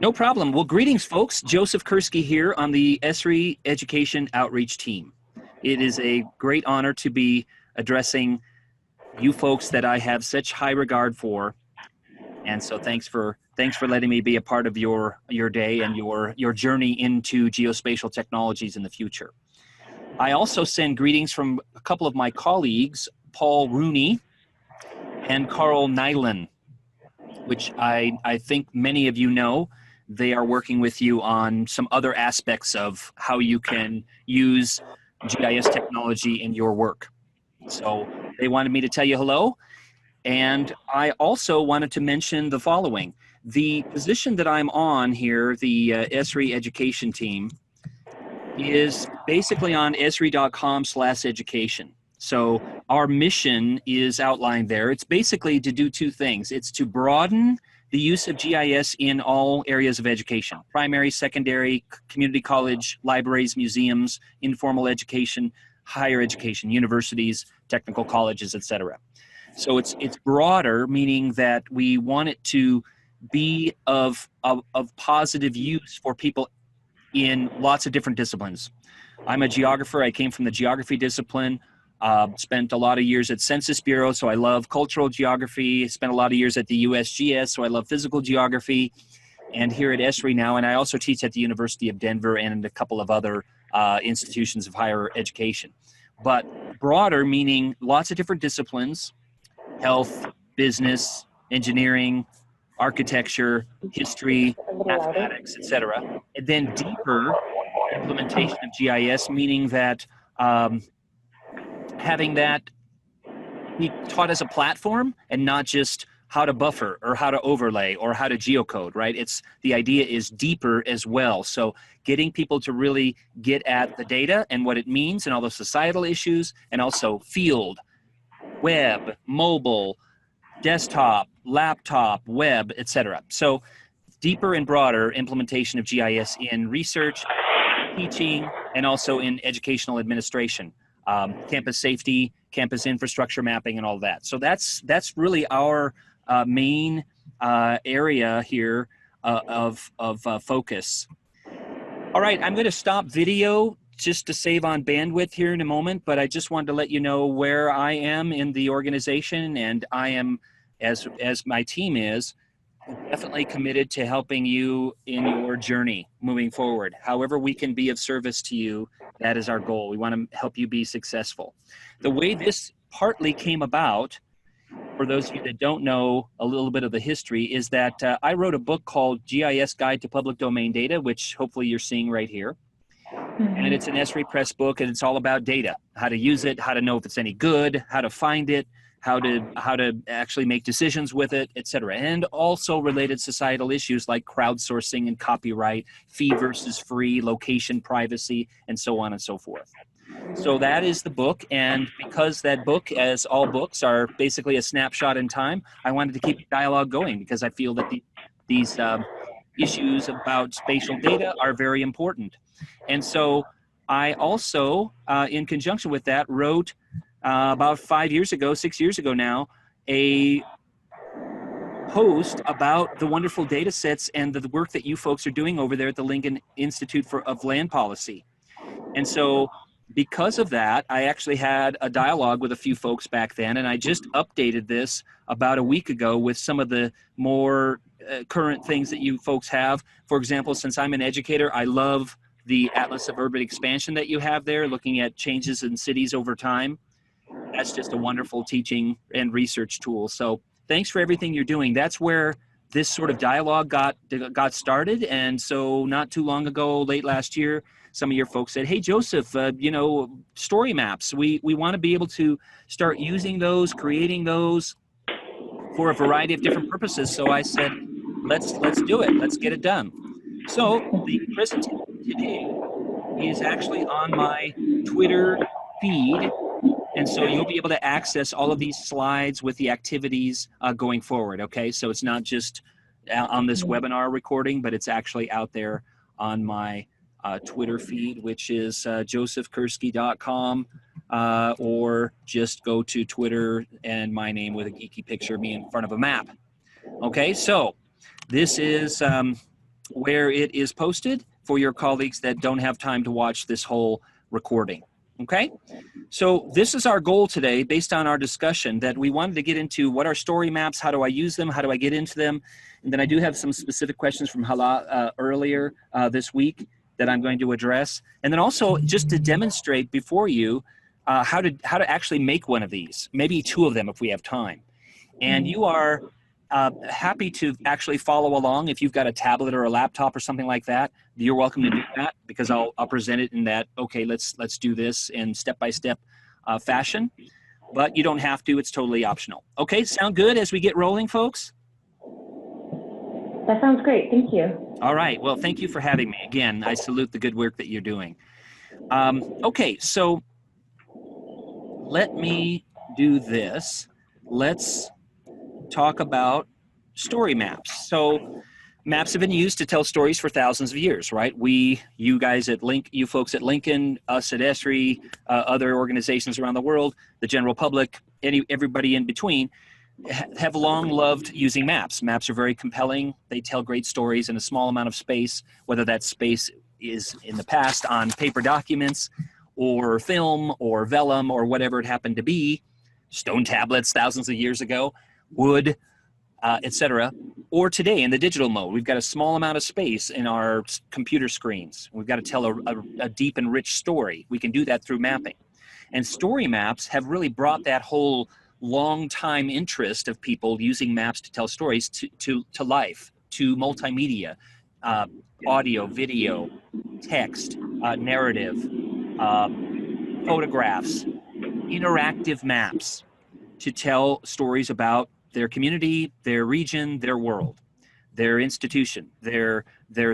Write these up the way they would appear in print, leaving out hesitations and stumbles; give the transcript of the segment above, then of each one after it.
No problem. Well, greetings, folks. Joseph Kursky here on the ESRI Education Outreach Team. It is a great honor to be addressing you folks that I have such high regard for, and so thanks for letting me be a part of your day and your journey into geospatial technologies in the future. I also send greetings from a couple of my colleagues, Paul Rooney and Carl Nyland, which I think many of you know. They are working with you on some other aspects of how you can use GIS technology in your work. So they wanted me to tell you hello. And I also wanted to mention the following. The position that I'm on here, the ESRI education team, is basically on esri.com/education. So our mission is outlined there. It's basically to do two things. It's to broaden the use of GIS in all areas of education: primary, secondary, community college, libraries, museums, informal education, higher education, universities, technical colleges, etc. So it's broader, meaning that we want it to be of positive use for people in lots of different disciplines. I'm a geographer. I came from the geography discipline. Spent a lot of years at Census Bureau, so I love cultural geography. Spent a lot of years at the USGS, so I love physical geography. And here at ESRI now, and I also teach at the University of Denver and a couple of other institutions of higher education. But broader, meaning lots of different disciplines: health, business, engineering, architecture, history, mathematics, etc. And then deeper implementation of GIS, meaning that having that be taught as a platform and not just how to buffer or how to overlay or how to geocode, right? The idea is deeper as well. So getting people to really get at the data and what it means and all the societal issues, and also field, web, mobile, desktop, laptop, web, etc. So deeper and broader implementation of GIS in research, teaching, and also in educational administration. Campus safety, campus infrastructure mapping, and all that. So that's really our main area here of focus. All right, I'm going to stop video just to save on bandwidth here in a moment, but I just wanted to let you know where I am in the organization, and I am, as my team is, definitely committed to helping you in your journey moving forward. However we can be of service to you, that is our goal. We want to help you be successful. The way this partly came about, for those of you that don't know a little bit of the history, is that I wrote a book called GIS Guide to Public Domain Data, which hopefully you're seeing right here. And it's an ESRI Press book, and it's all about data: how to use it, how to know if it's any good, how to find it, how to actually make decisions with it, etc. And also related societal issues like crowdsourcing and copyright, fee versus free, location privacy, and so on and so forth. So that is the book, and because that book, as all books, are basically a snapshot in time, I wanted to keep the dialogue going because I feel that these issues about spatial data are very important. And so I also, in conjunction with that, wrote about 6 years ago now, a post about the wonderful data sets and the work that you folks are doing over there at the Lincoln Institute of Land Policy. And so because of that, I actually had a dialogue with a few folks back then, and I just updated this about a week ago with some of the more current things that you folks have. For example, since I'm an educator, I love the Atlas of Urban Expansion that you have there, looking at changes in cities over time. That's just a wonderful teaching and research tool. So thanks for everything you're doing. That's where this sort of dialogue got started. And so not too long ago, late last year, some of your folks said, hey, Joseph, story maps. We want to be able to start using those, creating those for a variety of different purposes. So I said, let's do it. Let's get it done. So the presentation today is actually on my Twitter feed. And so you'll be able to access all of these slides with the activities going forward, okay? So it's not just on this webinar recording, but it's actually out there on my Twitter feed, which is josephkursky.com, or just go to Twitter and my name with a geeky picture of me in front of a map. Okay, so this is where it is posted for your colleagues that don't have time to watch this whole recording. Okay, so this is our goal today based on our discussion, that we wanted to get into what are story maps, how do I use them, how do I get into them, and then I do have some specific questions from Hala earlier this week that I'm going to address, and then also just to demonstrate before you how to actually make one of these, maybe two of them if we have time. And you are happy to actually follow along. If you've got a tablet or a laptop or something like that, you're welcome to do that, because I'll present it in that, okay, let's do this in step-by-step fashion. But you don't have to. It's totally optional. Okay, sound good as we get rolling, folks? That sounds great. Thank you. All right. Well, thank you for having me. Again, I salute the good work that you're doing. Okay, so let me do this. Let's talk about story maps. So maps have been used to tell stories for thousands of years, right? You guys at you folks at Lincoln, us at Esri, other organizations around the world, the general public, everybody in between, have long loved using maps. Maps are very compelling. They tell great stories in a small amount of space, whether that space is in the past on paper documents or film or vellum or whatever it happened to be, stone tablets thousands of years ago, wood, etc. Or today in the digital mode, we've got a small amount of space in our computer screens. We've got to tell a deep and rich story. We can do that through mapping. And story maps have really brought that whole long time interest of people using maps to tell stories to life, to multimedia, audio, video, text, narrative, photographs, interactive maps to tell stories about their community, their region, their world, their institution, their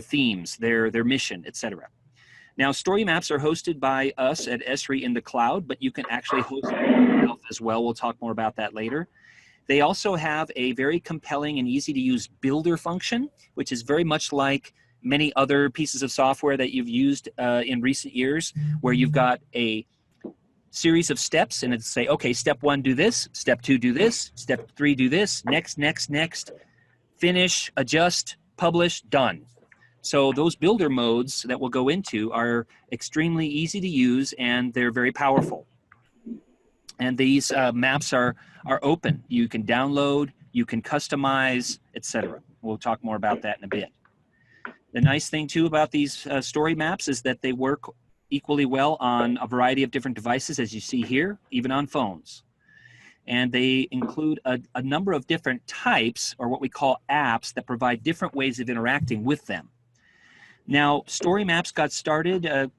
themes, their mission, etc. Now, story maps are hosted by us at Esri in the cloud, but you can actually host them yourself as well. We'll talk more about that later. They also have a very compelling and easy to use builder function, which is very much like many other pieces of software that you've used in recent years, where you've got a series of steps and it's say, okay, step 1, do this, step 2, do this, step 3, do this, next, finish, adjust, publish, done. So those builder modes that we'll go into are extremely easy to use, and they're very powerful. And these maps are open. You can download, you can customize, etc. We'll talk more about that in a bit. The nice thing too about these story maps is that they work equally well on a variety of different devices, as you see here, even on phones. And they include a number of different types, or what we call apps, that provide different ways of interacting with them. Now, story maps got started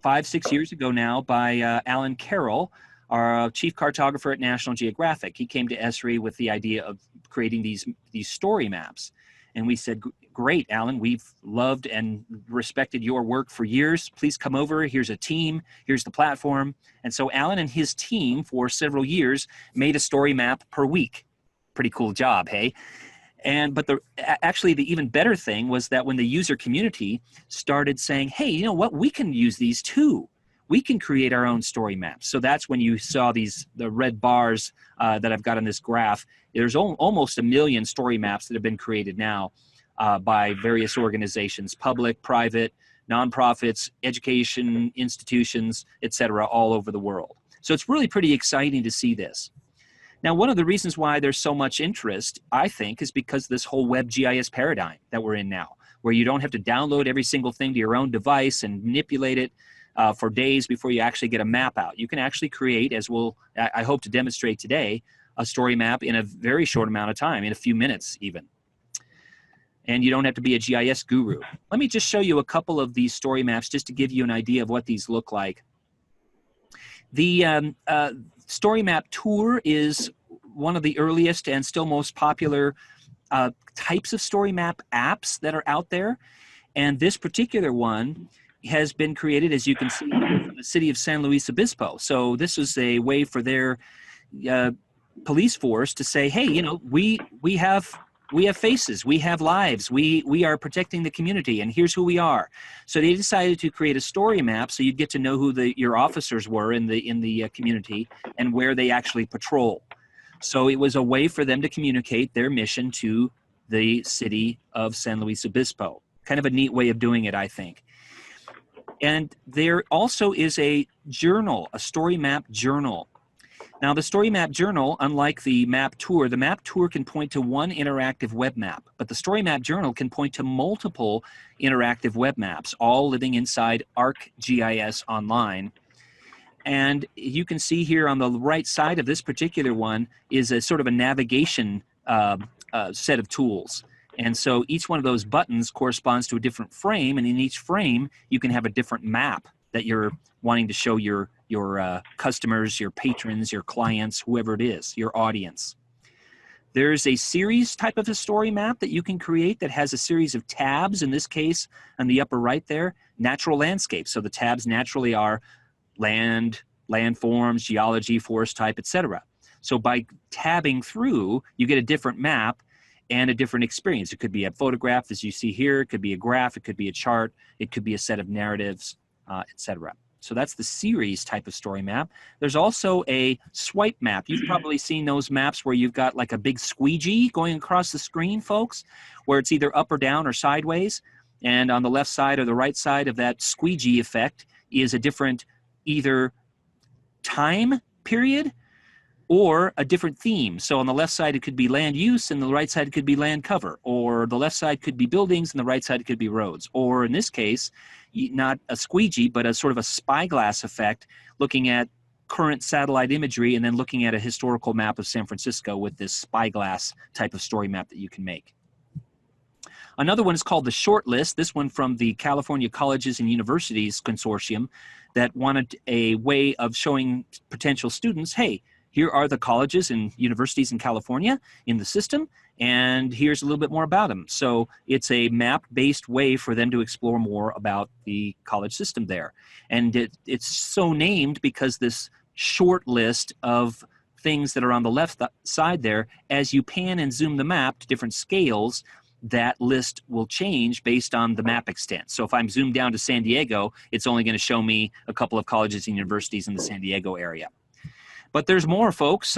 5-6 years ago now by Alan Carroll, our chief cartographer at National Geographic. He came to Esri with the idea of creating these story maps. And we said, great, Alan, we've loved and respected your work for years. Please come over. Here's a team. Here's the platform. And so Alan and his team for several years made a story map per week. Pretty cool job, hey? But actually the even better thing was that when the user community started saying, hey, you know what, we can use these too. We can create our own story maps. So that's when you saw the red bars that I've got on this graph. There's almost 1 million story maps that have been created now by various organizations, public, private, nonprofits, education institutions, etc., all over the world. So it's really pretty exciting to see this. Now, one of the reasons why there's so much interest, I think, is because this whole web GIS paradigm that we're in now, where you don't have to download every single thing to your own device and manipulate it for days before you actually get a map out. You can actually create, as I hope to demonstrate today, a story map in a very short amount of time, in a few minutes even. And you don't have to be a GIS guru. Let me just show you a couple of these story maps just to give you an idea of what these look like. The Story Map Tour is one of the earliest and still most popular types of story map apps that are out there. And this particular one has been created, as you can see, from the city of San Luis Obispo. So this is a way for their police force to say, hey, you know, we have faces, we have lives, we are protecting the community, and here's who we are. So they decided to create a story map so you'd get to know who your officers were in the community and where they actually patrol. So it was a way for them to communicate their mission to the city of San Luis Obispo. Kind of a neat way of doing it, I think. And there also is a journal, a story map journal. Now, the story map journal, unlike the map tour can point to one interactive web map, but the story map journal can point to multiple interactive web maps, all living inside ArcGIS Online. And you can see here on the right side of this particular one is a sort of a navigation set of tools. And so each one of those buttons corresponds to a different frame, and in each frame you can have a different map that you're wanting to show your customers, your patrons, your clients, whoever it is, your audience. There's a series type of a story map that you can create that has a series of tabs. In this case, on the upper right there, natural landscapes. So the tabs naturally are land, landforms, geology, forest type, etc. So by tabbing through, you get a different map and a different experience. It could be a photograph, as you see here. It could be a graph. It could be a chart. It could be a set of narratives, etc. So that's the series type of story map. There's also a swipe map. You've probably seen those maps where you've got like a big squeegee going across the screen, folks, where it's either up or down or sideways. And on the left side or the right side of that squeegee effect is a different either time period or a different theme. So on the left side, it could be land use, and the right side could be land cover. Or the left side could be buildings, and the right side could be roads. Or in this case, not a squeegee, but a sort of a spyglass effect, looking at current satellite imagery and then looking at a historical map of San Francisco with this spyglass type of story map that you can make. Another one is called the Shortlist, this one from the California Colleges and Universities Consortium that wanted a way of showing potential students, hey, here are the colleges and universities in California in the system, and here's a little bit more about them. So it's a map-based way for them to explore more about the college system there. And it's so named because this short list of things that are on the left side there, as you pan and zoom the map to different scales, that list will change based on the map extent. So if I'm zoomed down to San Diego, it's only going to show me a couple of colleges and universities in the San Diego area. But there's more, folks.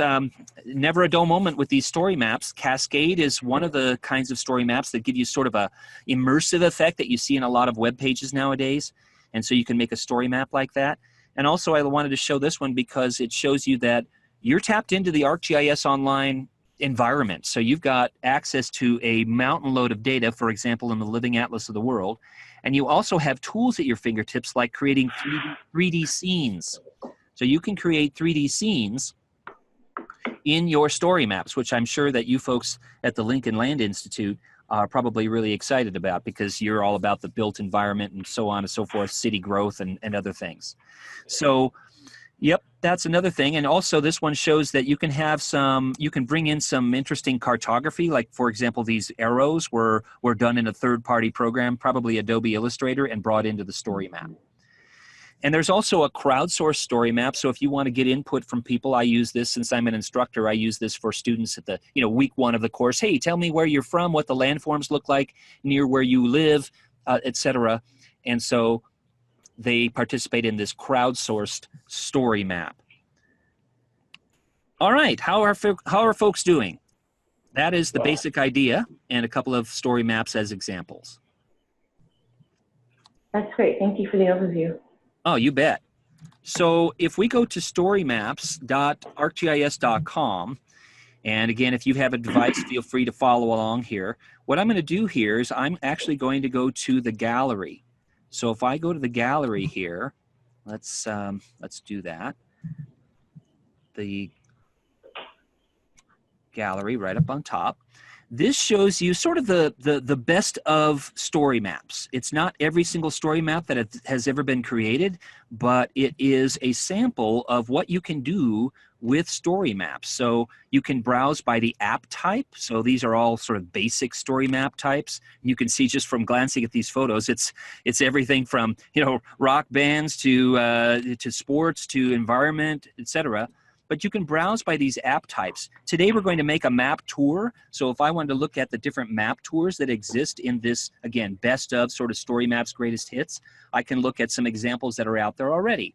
Never a dull moment with these story maps. Cascade is one of the kinds of story maps that give you sort of a immersive effect that you see in a lot of web pages nowadays. And so you can make a story map like that. And also I wanted to show this one because it shows you that you're tapped into the ArcGIS Online environment. So you've got access to a mountain load of data, for example, in the Living Atlas of the World. And you also have tools at your fingertips like creating 3D scenes. So you can create 3D scenes in your story maps, which I'm sure that you folks at the Lincoln Land Institute are probably really excited about because you're all about the built environment and so on and so forth, city growth and other things. So, yep, that's another thing. And also this one shows that you can have you can bring in some interesting cartography. Like, for example, these arrows were done in a third-party program, probably Adobe Illustrator, and brought into the story map. And there's also a crowdsourced story map. So if you want to get input from people, I use this since I'm an instructor. I use this for students at the week 1 of the course. Hey, tell me where you're from, what the landforms look like near where you live, etc. And so they participate in this crowdsourced story map. All right, how are folks doing? That is the basic idea and a couple of story maps as examples. That's great. Thank you for the overview. Oh, you bet. So if we go to storymaps.arcgis.com, and again, if you have a device, feel free to follow along here. What I'm going to do here is I'm actually going to go to the gallery. So if I go to the gallery here, let's do that. The gallery right up on top. This shows you sort of the best of story maps. It's not every single story map that has ever been created, but it is a sample of what you can do with story maps. So you can browse by the app type. So these are all sort of basic story map types. You can see just from glancing at these photos, it's everything from rock bands to sports to environment, etc. But you can browse by these app types. Today we're going to make a map tour. So if I wanted to look at the different map tours that exist in this, again, best of sort of story maps, greatest hits, I can look at some examples that are out there already.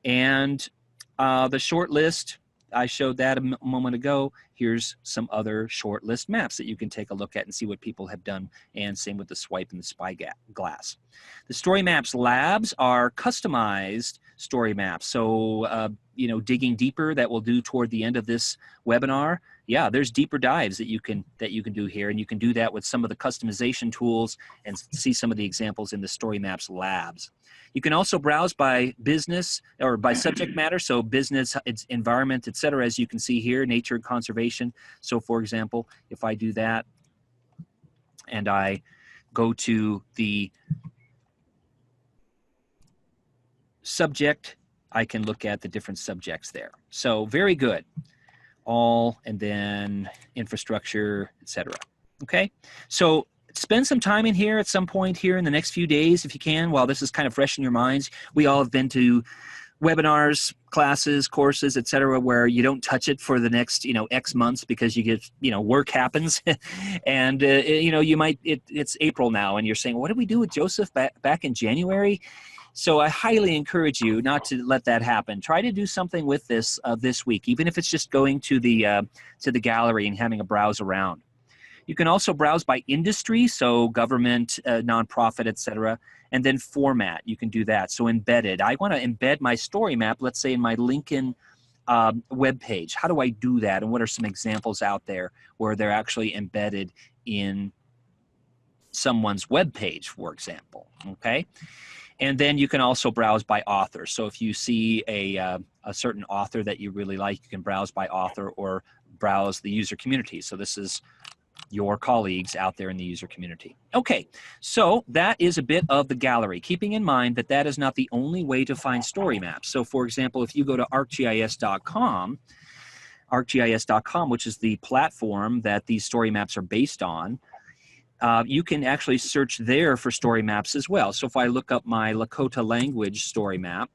And the short list, I showed that a moment ago. Here's some other shortlist maps that you can take a look at and see what people have done, and same with the swipe and the spyglass. The story maps labs are customized story maps. So, digging deeper, that we'll do toward the end of this webinar. Yeah, there's deeper dives that you can do here, and you can do that with some of the customization tools and see some of the examples in the story maps labs. You can also browse by business or by subject matter, so business, its environment, etc. As you can see here, nature and conservation. So, for example, if I do that and I go to the subject, I can look at the different subjects there. So, very good. All, and then infrastructure, etc. Okay, so spend some time in here at some point here in the next few days if you can, while this is kind of fresh in your minds. We all have been to webinars, classes, courses, etc., where you don't touch it for the next X months because you get work happens, and you might it's April now and you're saying, what did we do with Joseph back in January? So I highly encourage you not to let that happen. Try to do something with this this week, even if it's just going to the gallery and having a browse around. You can also browse by industry, so government, nonprofit, etc., and then format. You can do that. So embedded. I want to embed my story map, let's say in my Lincoln web page. How do I do that? And what are some examples out there where they're actually embedded in someone's web page, for example? Okay. And then you can also browse by author. So if you see a certain author that you really like, you can browse by author or browse the user community. So this is your colleagues out there in the user community. Okay, so that is a bit of the gallery, keeping in mind that that is not the only way to find story maps. So for example, if you go to arcgis.com, which is the platform that these story maps are based on, you can actually search there for story maps as well. So if I look up my Lakota language story map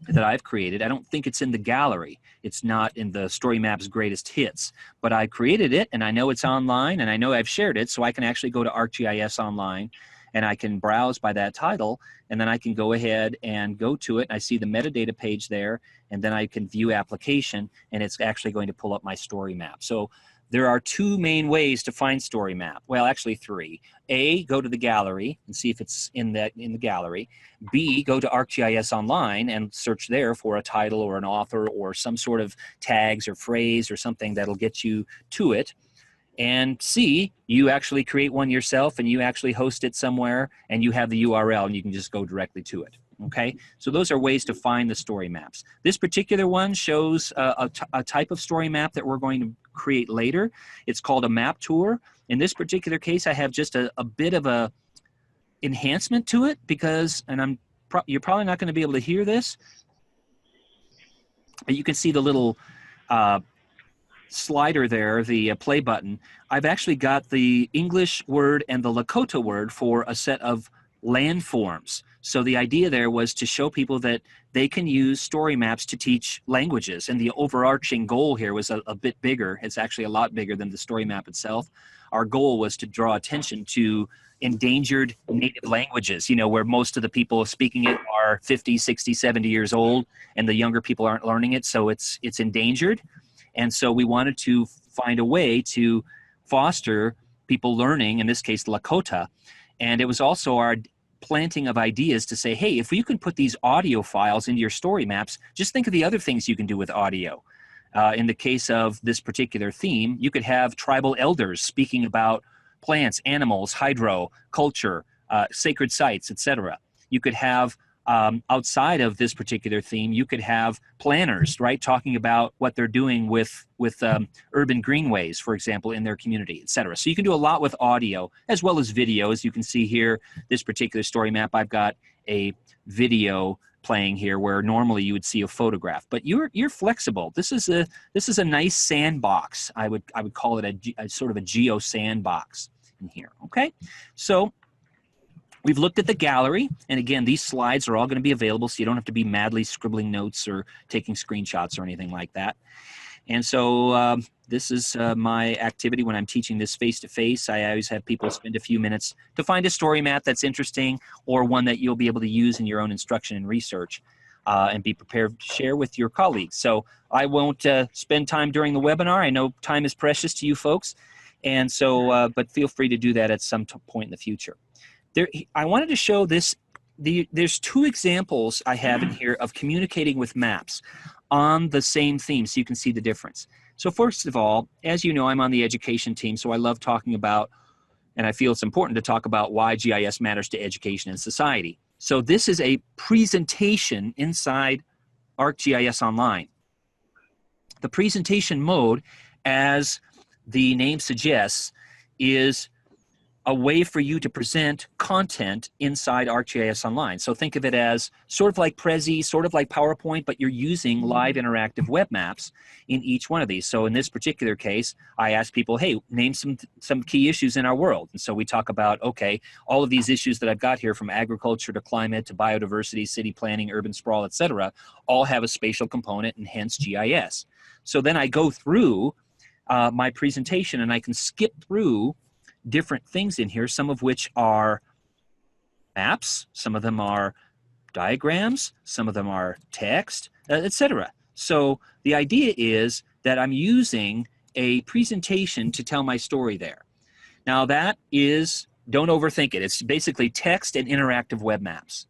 that I've created, I don't think it's in the gallery. It's not in the story maps greatest hits, but I created it and I know it's online and I know I've shared it, so I can actually go to ArcGIS online and I can browse by that title, and then I can go ahead and go to it. I see the metadata page there, and then I can view application, and it's actually going to pull up my story map. So there are two main ways to find story map. Well, actually three. A, go to the gallery and see if it's in the gallery. B, go to ArcGIS online and search there for a title or an author or some sort of tags or phrase or something that'll get you to it. And C, you actually create one yourself and you actually host it somewhere and you have the URL and you can just go directly to it. Okay, so those are ways to find the story maps. This particular one shows a type of story map that we're going to create later. It's called a map tour. In this particular case, I have just a bit of a enhancement to it because, and you're probably not going to be able to hear this, but you can see the little slider there, the play button. I've actually got the English word and the Lakota word for a set of landforms. So the idea there was to show people that they can use story maps to teach languages. And the overarching goal here was a bit bigger. It's actually a lot bigger than the story map itself. Our goal was to draw attention to endangered native languages, where most of the people speaking it are 50, 60, 70 years old, and the younger people aren't learning it, so it's endangered. And so we wanted to find a way to foster people learning, in this case Lakota. And it was also our planting of ideas to say, hey, if you can put these audio files into your story maps, just think of the other things you can do with audio. In the case of this particular theme, you could have tribal elders speaking about plants, animals, hydro, culture, sacred sites, etc. You could have, outside of this particular theme, you could have planners, right, talking about what they're doing with urban greenways, for example, in their community, etc. So you can do a lot with audio as well as video. As you can see here, this particular story map, I've got a video playing here where normally you would see a photograph, but you're flexible. This is a nice sandbox. I would call it a sort of a geo sandbox in here. Okay, so we've looked at the gallery, and again, these slides are all going to be available, so you don't have to be madly scribbling notes or taking screenshots or anything like that. And so this is my activity when I'm teaching this face-to-face. I always have people spend a few minutes to find a story map that's interesting or one that you'll be able to use in your own instruction and research. and be prepared to share with your colleagues. So I won't spend time during the webinar. I know time is precious to you folks, and so but feel free to do that at some point in the future. I wanted to show this. There's two examples I have in here of communicating with maps on the same theme, so you can see the difference. So first of all, as you know, I'm on the education team, so I love talking about, and I feel it's important to talk about why GIS matters to education and society. So this is a presentation inside ArcGIS Online. The presentation mode, as the name suggests, is a way for you to present content inside ArcGIS Online. So think of it as sort of like Prezi, sort of like PowerPoint, but you're using live interactive web maps in each one of these. So in this particular case, I ask people, hey, name some key issues in our world. And so we talk about, okay, all of these issues that I've got here, from agriculture to climate to biodiversity, city planning, urban sprawl, et cetera, all have a spatial component and hence GIS. So then I go through my presentation and I can skip through different things in here, some of which are maps, some of them are diagrams, some of them are text, etc. So the idea is that I'm using a presentation to tell my story there. Now that is, don't overthink it. It's basically text and interactive web maps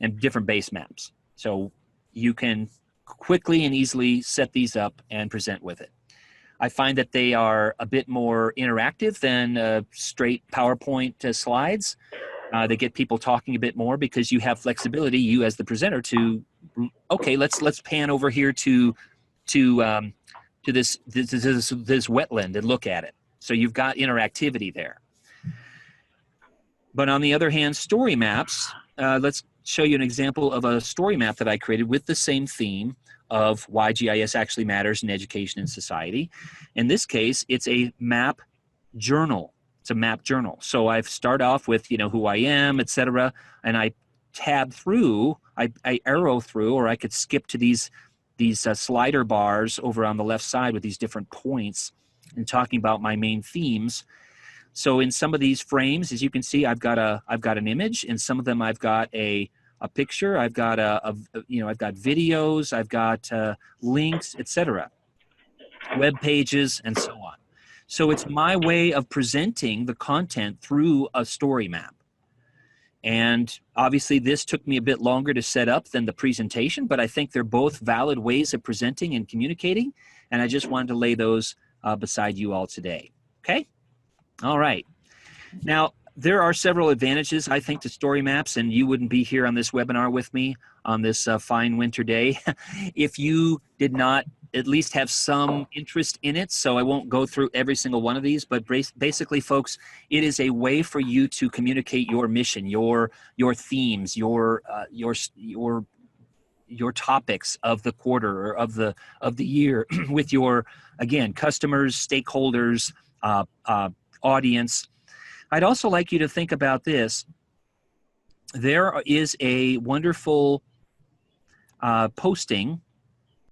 and different base maps. So you can quickly and easily set these up and present with it. I find that they are a bit more interactive than straight PowerPoint slides. They get people talking a bit more because you have flexibility, you as the presenter, to, okay, let's pan over here to this wetland and look at it. So you've got interactivity there. But on the other hand, story maps, let's show you an example of a story map that I created with the same theme of why GIS actually matters in education and society. In this case, it's a map journal. It's a map journal. So I start off with, you know, who I am, etc., and I tab through, I arrow through, or I could skip to these slider bars over on the left side with these different points and talking about my main themes. So in some of these frames, as you can see, I've got an image. In some of them, I've got a picture. I've got I've got videos. I've got links, etc., web pages, and so on. So it's my way of presenting the content through a story map. And obviously, this took me a bit longer to set up than the presentation, but I think they're both valid ways of presenting and communicating. And I just wanted to lay those beside you all today. Okay. All right. Now, there are several advantages, I think, to story maps, and you wouldn't be here on this webinar with me on this fine winter day if you did not at least have some interest in it. So I won't go through every single one of these, but basically, folks, it is a way for you to communicate your mission, your themes, your topics of the quarter or of the year with your, again, customers, stakeholders, audience. I'd also like you to think about this. There is a wonderful posting